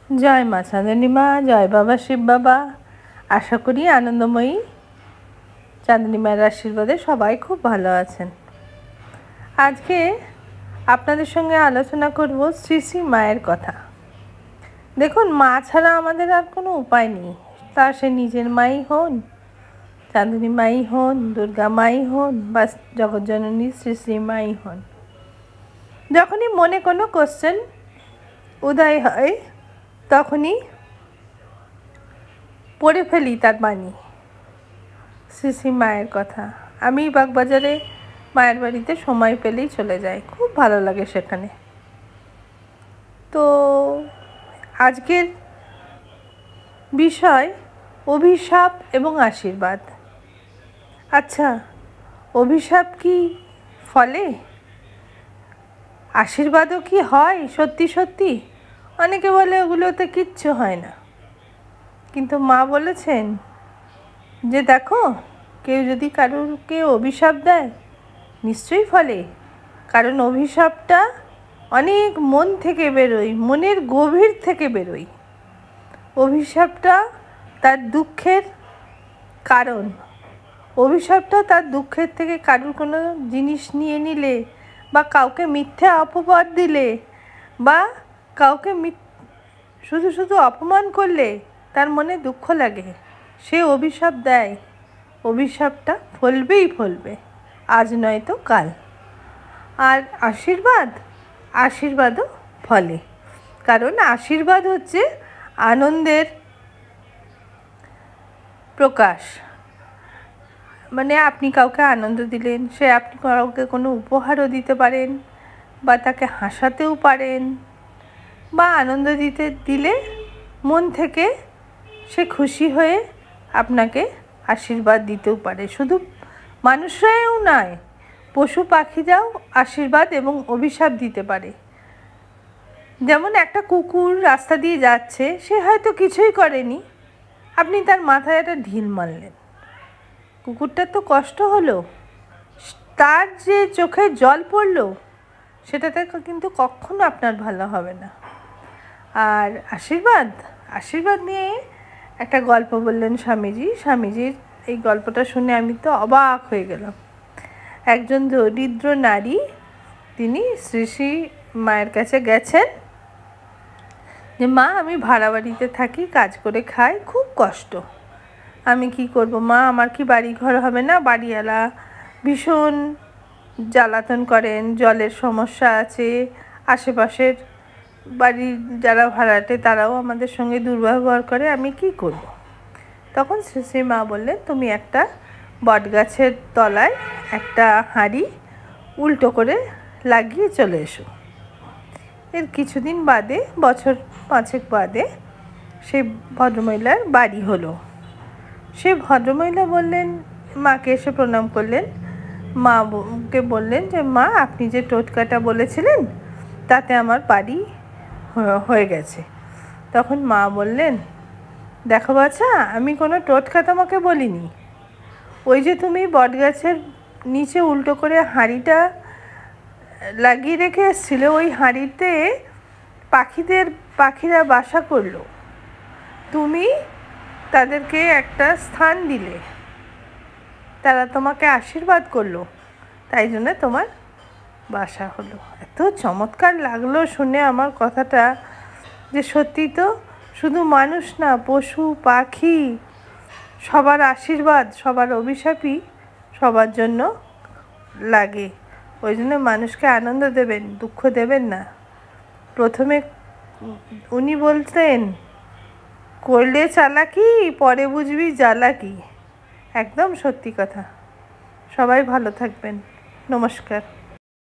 জয় মা চাঁদনী মা, জয় বাবা শিব বাবা। আশা করি আনন্দময়ী চাঁদনী মায়ের আশীর্বাদে সবাই খুব ভালো আছেন। আজকে আপনাদের সঙ্গে আলোচনা করব শ্রী শ্রী মায়ের কথা। দেখুন, মা ছাড়া আমাদের আর কোনো উপায় নেই। তা সে নিজের মাই হন, চাঁদনী মাই হন, দুর্গা মাই হন বা জগৎজননী শ্রী শ্রী মাই হন। যখনই মনে কোনো কোশ্চেন উদয় হয় তখনই পড়ে ফেলি তার বাণী, শ্রী শ্রী মায়ের কথা। আমি বাগবাজারে মায়ের বাড়িতে সময় পেলেই চলে যাই, খুব ভালো লাগে সেখানে। তো আজকের বিষয় অভিশাপ এবং আশীর্বাদ। আচ্ছা, অভিশাপ কি ফলে? আশীর্বাদও কি হয় সত্যি সত্যি? অনেকে বলে ওগুলোতে কিচ্ছু হয় না, কিন্তু মা বলেছেন যে দেখো, কেউ যদি কারোরকে অভিশাপ দেয় নিশ্চয়ই ফলে, কারণ অভিশাপটা অনেক মন থেকে বেরোয়, মনের গভীর থেকে বেরোয়। অভিশাপটা তার দুঃখের কারণ। অভিশাপটা তার দুঃখের থেকে কারোর কোনো জিনিস নিয়ে নিলে বা কাউকে মিথ্যে অপবাদ দিলে বা কাউকে শুধু শুধু অপমান করলে তার মনে দুঃখ লাগে, সে অভিশাপ দেয়। অভিশাপটা ফলবেই ফলবে, আজ নয়তো কাল। আর আশীর্বাদও ফলে, কারণ আশীর্বাদ হচ্ছে আনন্দের প্রকাশ। মানে আপনি কাউকে আনন্দ দিলেন, সে আপনি কাউকে কোনো উপহারও দিতে পারেন বা তাকে হাসাতেও পারেন, বা আনন্দ দিলে মন থেকে সে খুশি হয়ে আপনাকে আশীর্বাদ দিতেও পারে। শুধু মানুষরাও নয়, পশু পাখিরাও আশীর্বাদ এবং অভিশাপ দিতে পারে। যেমন একটা কুকুর রাস্তা দিয়ে যাচ্ছে, সে হয়তো কিছুই করেনি, আপনি তার মাথায় একটা ঢিল মারলেন, কুকুরটার তো কষ্ট হলো, তার যে চোখে জল পড়লো সেটাতে কিন্তু কখনো আপনার ভালো হবে না। আর আশীর্বাদ নিয়ে একটা গল্প বললেন স্বামীজির এই গল্পটা শুনে আমি তো অবাক হয়ে গেলাম। একজন দরিদ্র নারী, তিনি শ্রী শ্রী মায়ের কাছে গেছেন যে মা, আমি ভাড়া বাড়িতে থাকি, কাজ করে খাই, খুব কষ্ট, আমি কি করব মা? আমার কি বাড়ি ঘর হবে না? বাড়িওয়ালা ভীষণ জ্বালাতন করেন, জলের সমস্যা আছে, আশেপাশের বাড়ির যারা ভাড়াটে তারাও আমাদের সঙ্গে দুর্ব্যবহার করে, আমি কি করব? তখন শ্রী মা বললেন, তুমি একটা বটগাছের তলায় একটা হাঁড়ি উল্টো করে লাগিয়ে চলে এসো। এর কিছুদিন বাদে, বছর 5 বাদে, সেই ভদ্রমহিলার বাড়ি হলো। সেই ভদ্রমহিলা বললেন, মাকে এসে প্রণাম করলেন, মাকে বললেন যে মা, আপনি যে টোটকাটা বলেছিলেন তাতে আমার বাড়ি হয়ে গেছে। তখন মা বললেন, দেখো বাছা, আমি কোনো টোটকা তোমাকে বলিনি, ওই যে তুমি বটগাছের নিচে উল্টো করে হাঁড়িটা লাগিয়ে রেখে এসেছিলে, ওই হাঁড়িতে পাখিরা বাসা করলো, তুমি তাদেরকে একটা স্থান দিলে, তারা তোমাকে আশীর্বাদ করলো, তাই জন্য তোমার বাসা হলো। এত চমৎকার লাগলো শুনে আমার কথাটা, যে সত্যি তো শুধু মানুষ না, পশু পাখি সবার আশীর্বাদ, সবার অভিশাপই সবার জন্য লাগে। ওই জন্য মানুষকে আনন্দ দেবেন, দুঃখ দেবেন না। প্রথমে উনি বলতেন, করলে চালাকি, পরে বুঝবি জ্বালা কি। একদম সত্যি কথা। সবাই ভালো থাকবেন। নমস্কার।